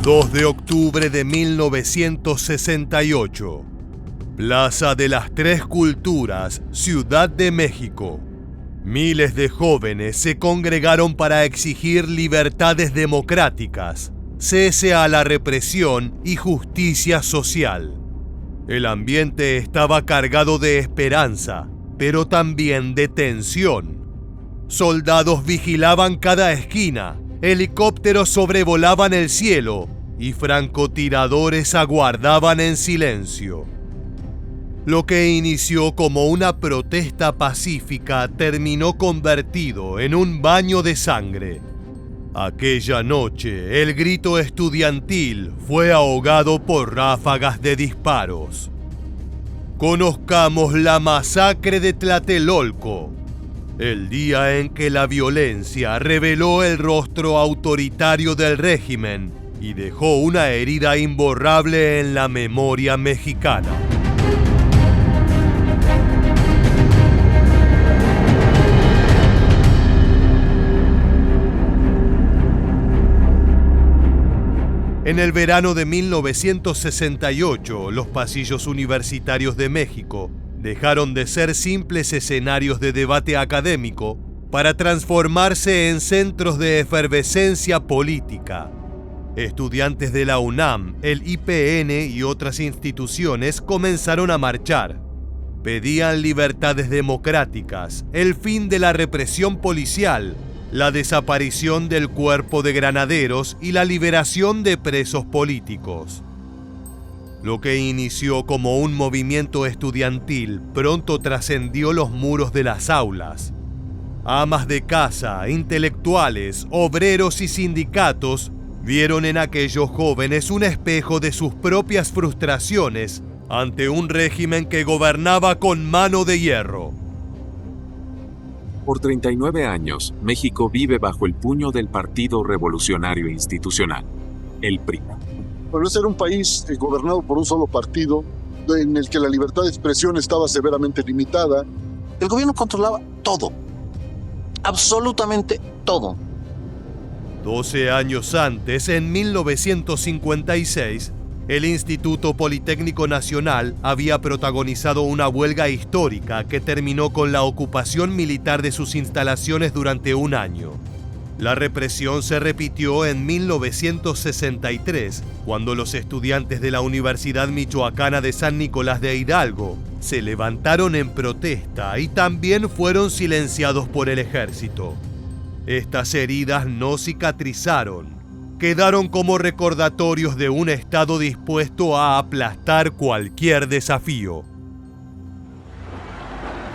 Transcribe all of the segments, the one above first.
2 de octubre de 1968. Plaza de las Tres Culturas, Ciudad de México. Miles de jóvenes se congregaron para exigir libertades democráticas, cese a la represión y justicia social. El ambiente estaba cargado de esperanza, pero también de tensión. Soldados vigilaban cada esquina, helicópteros sobrevolaban el cielo y francotiradores aguardaban en silencio. Lo que inició como una protesta pacífica terminó convertido en un baño de sangre. Aquella noche, el grito estudiantil fue ahogado por ráfagas de disparos. Conozcamos la masacre de Tlatelolco, el día en que la violencia reveló el rostro autoritario del régimen y dejó una herida imborrable en la memoria mexicana. En el verano de 1968, los pasillos universitarios de México dejaron de ser simples escenarios de debate académico para transformarse en centros de efervescencia política. Estudiantes de la UNAM, el IPN y otras instituciones comenzaron a marchar. Pedían libertades democráticas, el fin de la represión policial, la desaparición del cuerpo de granaderos y la liberación de presos políticos. Lo que inició como un movimiento estudiantil pronto trascendió los muros de las aulas. Amas de casa, intelectuales, obreros y sindicatos vieron en aquellos jóvenes un espejo de sus propias frustraciones ante un régimen que gobernaba con mano de hierro. Por 39 años, México vive bajo el puño del Partido Revolucionario Institucional, el PRI. Bueno, ese era un país gobernado por un solo partido, en el que la libertad de expresión estaba severamente limitada. El gobierno controlaba todo, absolutamente todo. 12 años antes, en 1956, el Instituto Politécnico Nacional había protagonizado una huelga histórica que terminó con la ocupación militar de sus instalaciones durante un año. La represión se repitió en 1963, cuando los estudiantes de la Universidad Michoacana de San Nicolás de Hidalgo se levantaron en protesta y también fueron silenciados por el ejército. Estas heridas no cicatrizaron. Quedaron como recordatorios de un Estado dispuesto a aplastar cualquier desafío.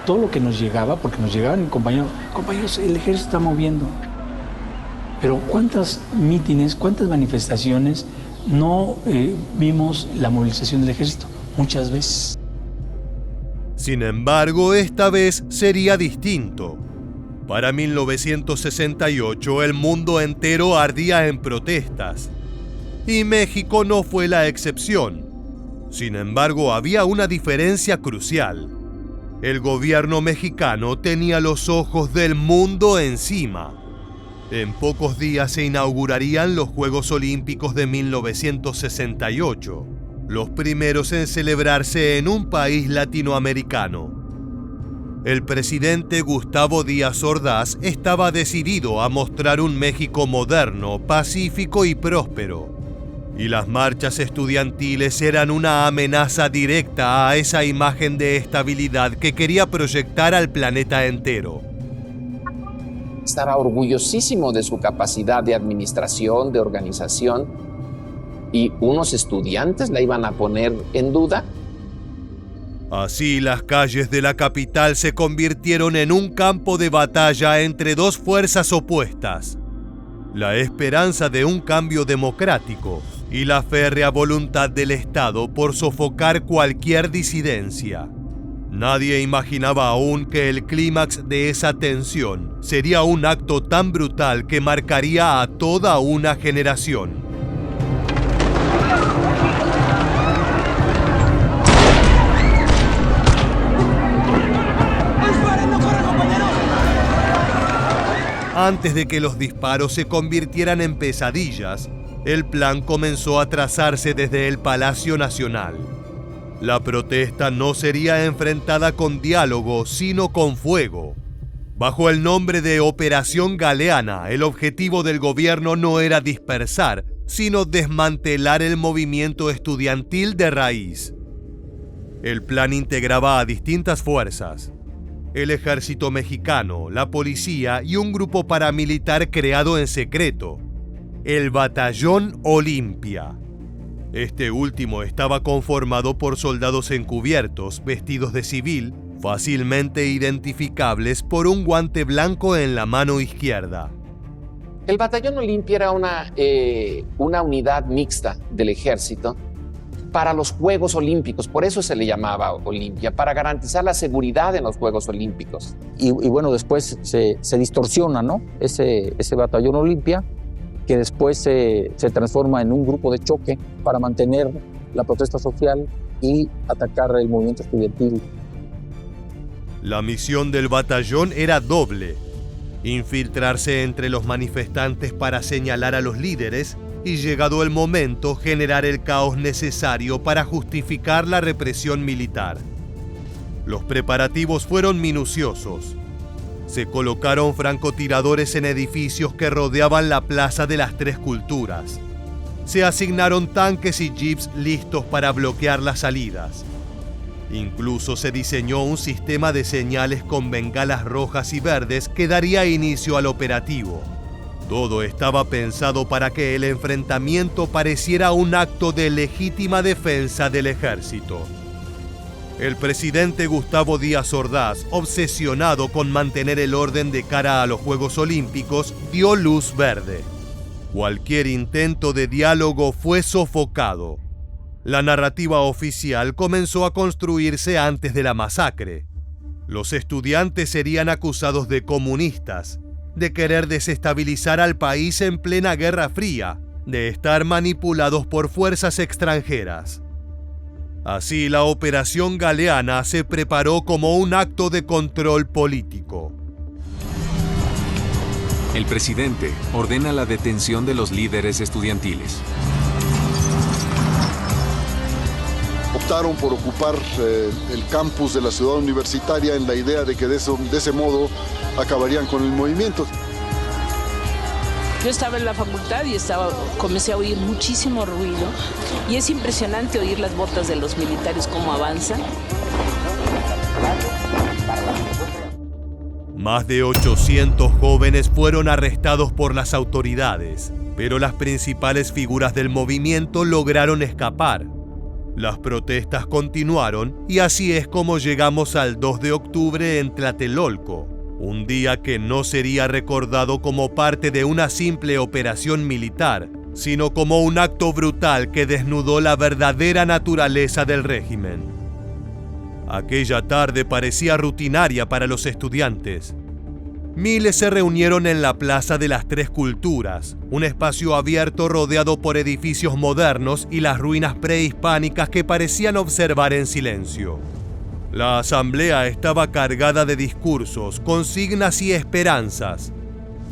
Todo lo que nos llegaba, porque nos llegaban compañeros, el ejército está moviendo. Pero ¿cuántas mítines, cuántas manifestaciones no vimos la movilización del ejército? Muchas veces. Sin embargo, esta vez sería distinto. Para 1968, el mundo entero ardía en protestas. Y México no fue la excepción. Sin embargo, había una diferencia crucial. El gobierno mexicano tenía los ojos del mundo encima. En pocos días se inaugurarían los Juegos Olímpicos de 1968, los primeros en celebrarse en un país latinoamericano. El presidente Gustavo Díaz Ordaz estaba decidido a mostrar un México moderno, pacífico y próspero. Y las marchas estudiantiles eran una amenaza directa a esa imagen de estabilidad que quería proyectar al planeta entero. Estaba orgullosísimo de su capacidad de administración, de organización, y unos estudiantes la iban a poner en duda. Así, las calles de la capital se convirtieron en un campo de batalla entre dos fuerzas opuestas: la esperanza de un cambio democrático y la férrea voluntad del Estado por sofocar cualquier disidencia. Nadie imaginaba aún que el clímax de esa tensión sería un acto tan brutal que marcaría a toda una generación. Antes de que los disparos se convirtieran en pesadillas, el plan comenzó a trazarse desde el Palacio Nacional. La protesta no sería enfrentada con diálogo, sino con fuego. Bajo el nombre de Operación Galeana, el objetivo del gobierno no era dispersar, sino desmantelar el movimiento estudiantil de raíz. El plan integraba a distintas fuerzas: el ejército mexicano, la policía y un grupo paramilitar creado en secreto, el Batallón Olimpia. Este último estaba conformado por soldados encubiertos, vestidos de civil, fácilmente identificables por un guante blanco en la mano izquierda. El Batallón Olimpia era una unidad mixta del ejército para los Juegos Olímpicos, por eso se le llamaba Olimpia, para garantizar la seguridad en los Juegos Olímpicos. Y bueno, después se distorsiona, ¿no? Ese Batallón Olimpia, que después se transforma en un grupo de choque para mantener la protesta social y atacar el movimiento estudiantil. La misión del batallón era doble: infiltrarse entre los manifestantes para señalar a los líderes y, llegado el momento, generar el caos necesario para justificar la represión militar. Los preparativos fueron minuciosos. Se colocaron francotiradores en edificios que rodeaban la Plaza de las Tres Culturas. Se asignaron tanques y jeeps listos para bloquear las salidas. Incluso se diseñó un sistema de señales con bengalas rojas y verdes que daría inicio al operativo. Todo estaba pensado para que el enfrentamiento pareciera un acto de legítima defensa del ejército. El presidente Gustavo Díaz Ordaz, obsesionado con mantener el orden de cara a los Juegos Olímpicos, dio luz verde. Cualquier intento de diálogo fue sofocado. La narrativa oficial comenzó a construirse antes de la masacre. Los estudiantes serían acusados de comunistas, de querer desestabilizar al país en plena Guerra Fría, de estar manipulados por fuerzas extranjeras. Así, la Operación Galeana se preparó como un acto de control político. El presidente ordena la detención de los líderes estudiantiles. Optaron por ocupar el campus de la ciudad universitaria en la idea de que de ese modo acabarían con el movimiento. Yo estaba en la facultad y comencé a oír muchísimo ruido y es impresionante oír las botas de los militares cómo avanzan. Más de 800 jóvenes fueron arrestados por las autoridades, pero las principales figuras del movimiento lograron escapar. Las protestas continuaron y así es como llegamos al 2 de octubre en Tlatelolco, un día que no sería recordado como parte de una simple operación militar, sino como un acto brutal que desnudó la verdadera naturaleza del régimen. Aquella tarde parecía rutinaria para los estudiantes. Miles se reunieron en la Plaza de las Tres Culturas, un espacio abierto rodeado por edificios modernos y las ruinas prehispánicas que parecían observar en silencio. La asamblea estaba cargada de discursos, consignas y esperanzas.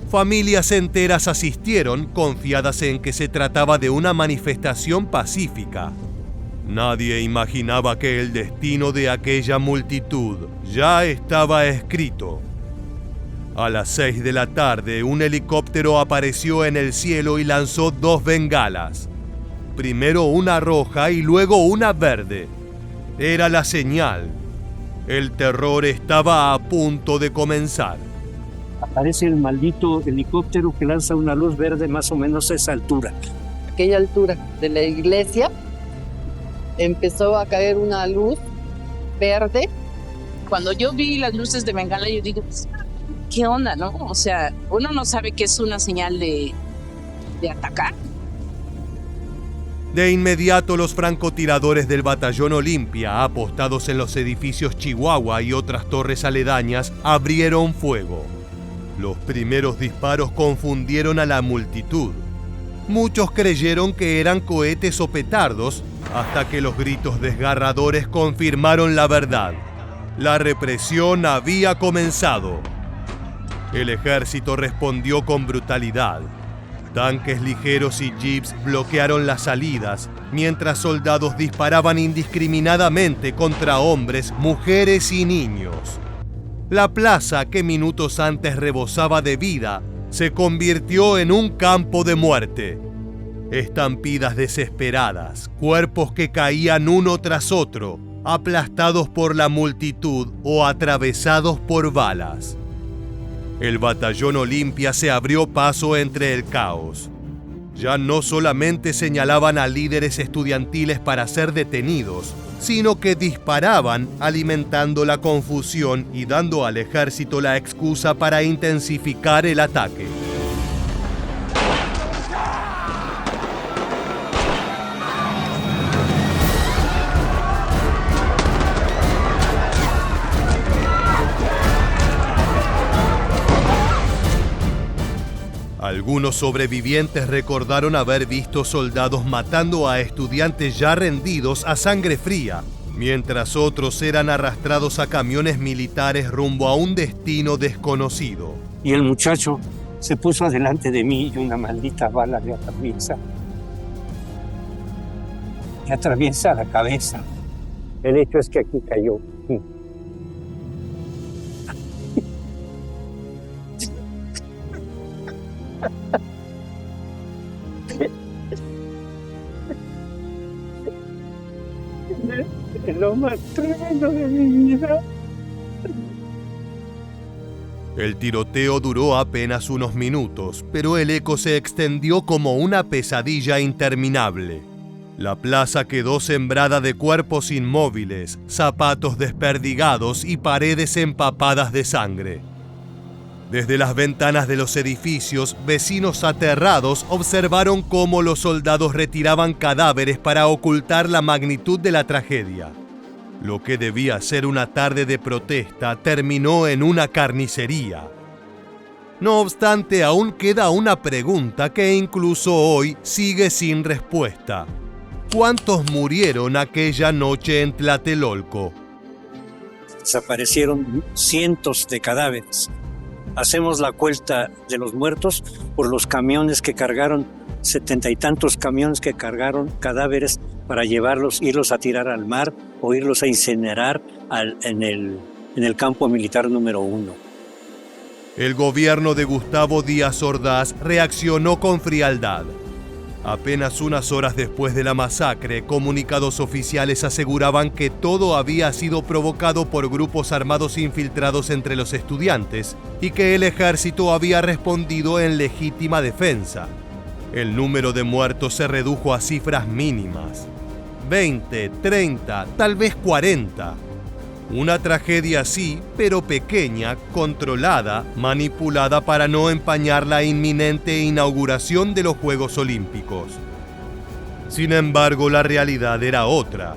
Familias enteras asistieron, confiadas en que se trataba de una manifestación pacífica. Nadie imaginaba que el destino de aquella multitud ya estaba escrito. A las 6 de la tarde, un helicóptero apareció en el cielo y lanzó 2 bengalas. Primero una roja y luego una verde. Era la señal. El terror estaba a punto de comenzar. Aparece el maldito helicóptero que lanza una luz verde más o menos a esa altura. Aquella altura de la iglesia empezó a caer una luz verde. Cuando yo vi las luces de bengala, yo digo, ¿qué onda, no? O sea, uno no sabe que es una señal de atacar. De inmediato, los francotiradores del Batallón Olimpia, apostados en los edificios Chihuahua y otras torres aledañas, abrieron fuego. Los primeros disparos confundieron a la multitud. Muchos creyeron que eran cohetes o petardos, hasta que los gritos desgarradores confirmaron la verdad. La represión había comenzado. El ejército respondió con brutalidad. Tanques ligeros y jeeps bloquearon las salidas, mientras soldados disparaban indiscriminadamente contra hombres, mujeres y niños. La plaza, que minutos antes rebosaba de vida, se convirtió en un campo de muerte. Estampidas desesperadas, cuerpos que caían uno tras otro, aplastados por la multitud o atravesados por balas. El batallón Olimpia se abrió paso entre el caos. Ya no solamente señalaban a líderes estudiantiles para ser detenidos, sino que disparaban, alimentando la confusión y dando al ejército la excusa para intensificar el ataque. Algunos sobrevivientes recordaron haber visto soldados matando a estudiantes ya rendidos a sangre fría, mientras otros eran arrastrados a camiones militares rumbo a un destino desconocido. Y el muchacho se puso adelante de mí y una maldita bala le atraviesa. Me atraviesa la cabeza. El hecho es que aquí cayó. Lo más tremendo de mi vida. El tiroteo duró apenas unos minutos, pero el eco se extendió como una pesadilla interminable. La plaza quedó sembrada de cuerpos inmóviles, zapatos desperdigados y paredes empapadas de sangre. Desde las ventanas de los edificios, vecinos aterrados observaron cómo los soldados retiraban cadáveres para ocultar la magnitud de la tragedia. Lo que debía ser una tarde de protesta terminó en una carnicería. No obstante, aún queda una pregunta que incluso hoy sigue sin respuesta. ¿Cuántos murieron aquella noche en Tlatelolco? Desaparecieron cientos de cadáveres. Hacemos la cuenta de los muertos por los camiones que cargaron, 70 y tantos camiones que cargaron cadáveres para llevarlos, irlos a tirar al mar o irlos a incinerar en el campo militar número 1. El gobierno de Gustavo Díaz Ordaz reaccionó con frialdad. Apenas unas horas después de la masacre, comunicados oficiales aseguraban que todo había sido provocado por grupos armados infiltrados entre los estudiantes y que el ejército había respondido en legítima defensa. El número de muertos se redujo a cifras mínimas: 20, 30, tal vez 40. Una tragedia sí, pero pequeña, controlada, manipulada para no empañar la inminente inauguración de los Juegos Olímpicos. Sin embargo, la realidad era otra.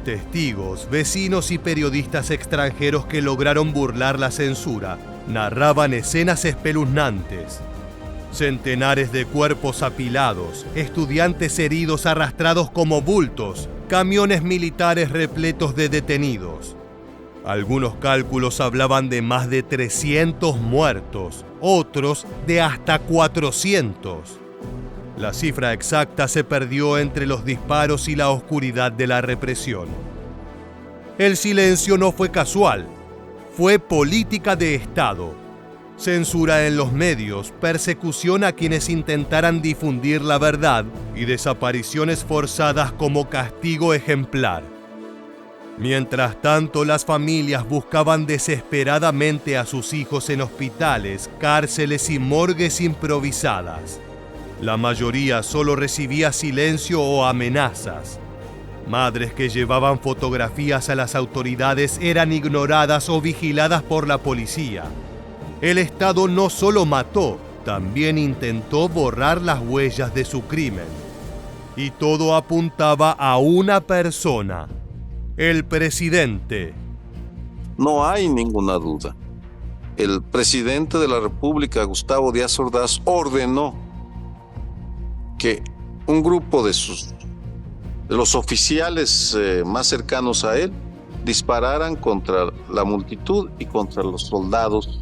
Testigos, vecinos y periodistas extranjeros que lograron burlar la censura narraban escenas espeluznantes. Centenares de cuerpos apilados, estudiantes heridos arrastrados como bultos, camiones militares repletos de detenidos. Algunos cálculos hablaban de más de 300 muertos, otros de hasta 400. La cifra exacta se perdió entre los disparos y la oscuridad de la represión. El silencio no fue casual, fue política de Estado. Censura en los medios, persecución a quienes intentaran difundir la verdad y desapariciones forzadas como castigo ejemplar. Mientras tanto, las familias buscaban desesperadamente a sus hijos en hospitales, cárceles y morgues improvisadas. La mayoría solo recibía silencio o amenazas. Madres que llevaban fotografías a las autoridades eran ignoradas o vigiladas por la policía. El Estado no solo mató, también intentó borrar las huellas de su crimen. Y todo apuntaba a una persona: el presidente. No hay ninguna duda. El presidente de la República, Gustavo Díaz Ordaz, ordenó que un grupo de los oficiales más cercanos a él dispararan contra la multitud y contra los soldados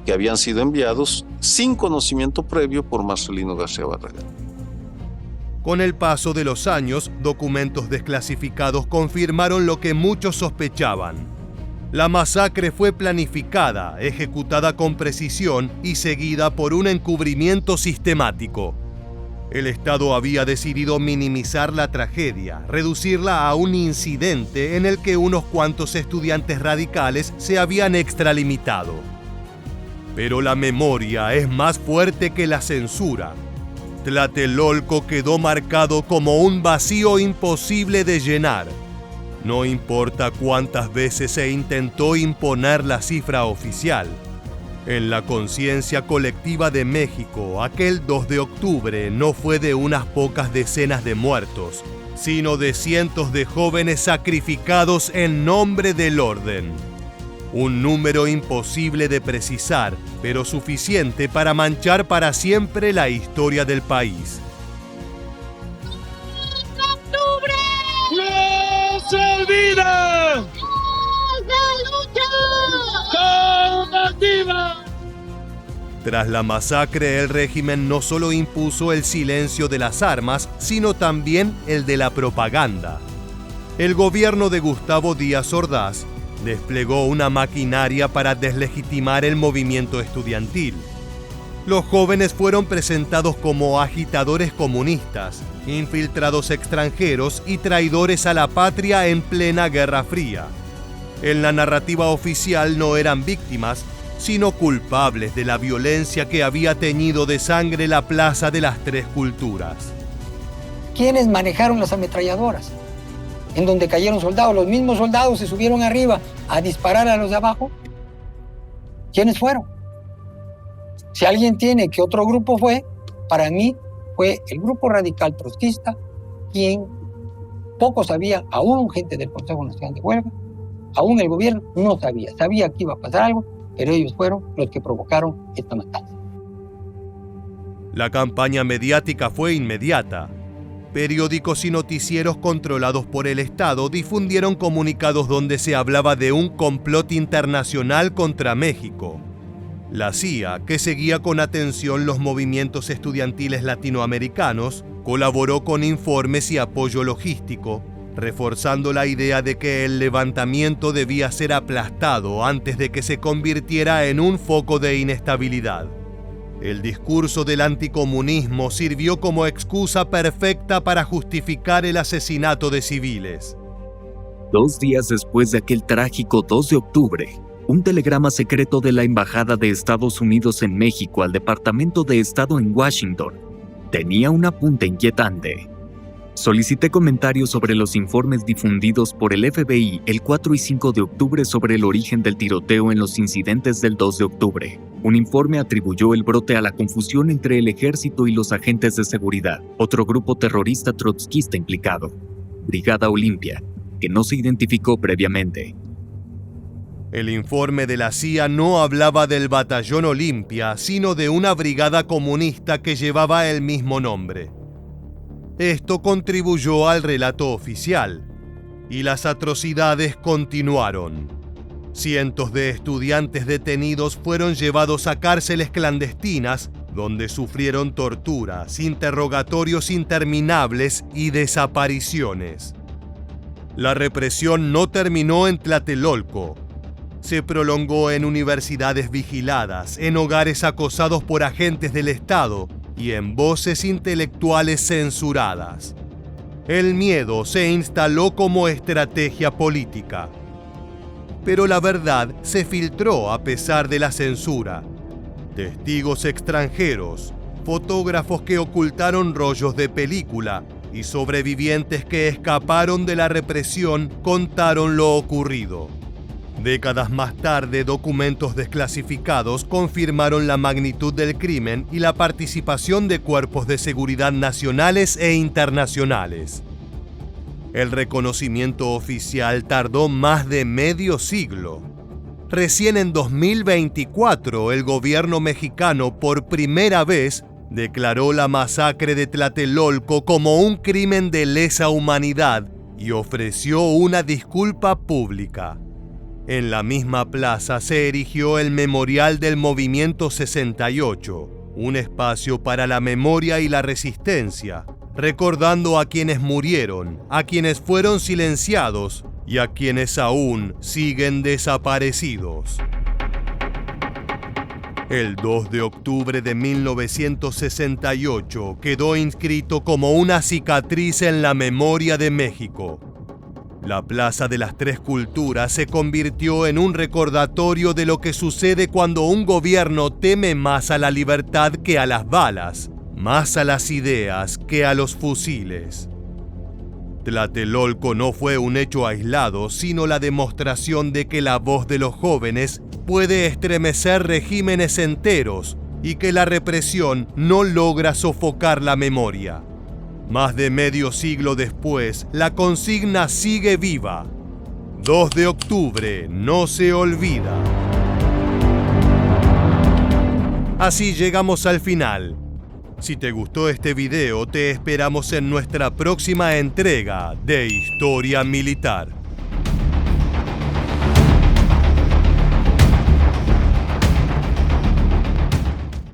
que habían sido enviados sin conocimiento previo por Marcelino García Barragán. Con el paso de los años, documentos desclasificados confirmaron lo que muchos sospechaban. La masacre fue planificada, ejecutada con precisión y seguida por un encubrimiento sistemático. El Estado había decidido minimizar la tragedia, reducirla a un incidente en el que unos cuantos estudiantes radicales se habían extralimitado. Pero la memoria es más fuerte que la censura. Tlatelolco quedó marcado como un vacío imposible de llenar. No importa cuántas veces se intentó imponer la cifra oficial. En la conciencia colectiva de México, aquel 2 de octubre no fue de unas pocas decenas de muertos, sino de cientos de jóvenes sacrificados en nombre del orden. Un número imposible de precisar, pero suficiente para manchar para siempre la historia del país. ¡Octubre! ¡No se olvida! ¡La lucha combativa! Tras la masacre, el régimen no solo impuso el silencio de las armas, sino también el de la propaganda. El gobierno de Gustavo Díaz Ordaz desplegó una maquinaria para deslegitimar el movimiento estudiantil. Los jóvenes fueron presentados como agitadores comunistas, infiltrados extranjeros y traidores a la patria en plena Guerra Fría. En la narrativa oficial no eran víctimas, sino culpables de la violencia que había teñido de sangre la Plaza de las Tres Culturas. ¿Quiénes manejaron las ametralladoras? En donde cayeron soldados, los mismos soldados se subieron arriba a disparar a los de abajo. ¿Quiénes fueron? Si alguien tiene que otro grupo fue, para mí fue el grupo radical trotskista, quien poco sabía, aún gente del Consejo Nacional de Huelga, aún el gobierno no sabía que iba a pasar algo, pero ellos fueron los que provocaron esta matanza. La campaña mediática fue inmediata. Periódicos y noticieros controlados por el Estado difundieron comunicados donde se hablaba de un complot internacional contra México. La CIA, que seguía con atención los movimientos estudiantiles latinoamericanos, colaboró con informes y apoyo logístico, reforzando la idea de que el levantamiento debía ser aplastado antes de que se convirtiera en un foco de inestabilidad. El discurso del anticomunismo sirvió como excusa perfecta para justificar el asesinato de civiles. 2 días después de aquel trágico 2 de octubre, un telegrama secreto de la Embajada de Estados Unidos en México al Departamento de Estado en Washington tenía un apunte inquietante. Solicité comentarios sobre los informes difundidos por el FBI el 4 y 5 de octubre sobre el origen del tiroteo en los incidentes del 2 de octubre. Un informe atribuyó el brote a la confusión entre el ejército y los agentes de seguridad, otro grupo terrorista trotskista implicado, Brigada Olimpia, que no se identificó previamente. El informe de la CIA no hablaba del Batallón Olimpia, sino de una brigada comunista que llevaba el mismo nombre. Esto contribuyó al relato oficial, y las atrocidades continuaron. Cientos de estudiantes detenidos fueron llevados a cárceles clandestinas, donde sufrieron torturas, interrogatorios interminables y desapariciones. La represión no terminó en Tlatelolco. Se prolongó en universidades vigiladas, en hogares acosados por agentes del Estado y en voces intelectuales censuradas. El miedo se instaló como estrategia política. Pero la verdad se filtró a pesar de la censura. Testigos extranjeros, fotógrafos que ocultaron rollos de película y sobrevivientes que escaparon de la represión contaron lo ocurrido. Décadas más tarde, documentos desclasificados confirmaron la magnitud del crimen y la participación de cuerpos de seguridad nacionales e internacionales. El reconocimiento oficial tardó más de medio siglo. Recién en 2024, el gobierno mexicano por primera vez declaró la masacre de Tlatelolco como un crimen de lesa humanidad y ofreció una disculpa pública. En la misma plaza se erigió el Memorial del Movimiento 68, un espacio para la memoria y la resistencia, recordando a quienes murieron, a quienes fueron silenciados y a quienes aún siguen desaparecidos. El 2 de octubre de 1968 quedó inscrito como una cicatriz en la memoria de México. La Plaza de las Tres Culturas se convirtió en un recordatorio de lo que sucede cuando un gobierno teme más a la libertad que a las balas, más a las ideas que a los fusiles. Tlatelolco no fue un hecho aislado, sino la demostración de que la voz de los jóvenes puede estremecer regímenes enteros y que la represión no logra sofocar la memoria. Más de medio siglo después, la consigna sigue viva. 2 de octubre no se olvida. Así llegamos al final. Si te gustó este video, te esperamos en nuestra próxima entrega de Historia Militar.